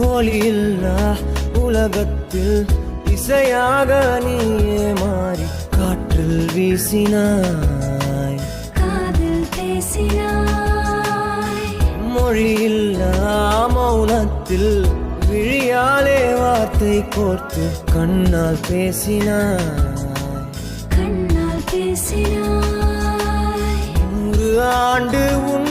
ஒளியில்லா உலகத்தில் இசையாக நீயே மாறி காற்றில் வீசினாய், காதில் பேசினாய். மொழியில்லா மௌனத்தில் விழியாலே வார்த்தை கோர்த்து கண்ணால் பேசினாய், கண்ணால் பேசினாய். 100 ஆண்டு உன்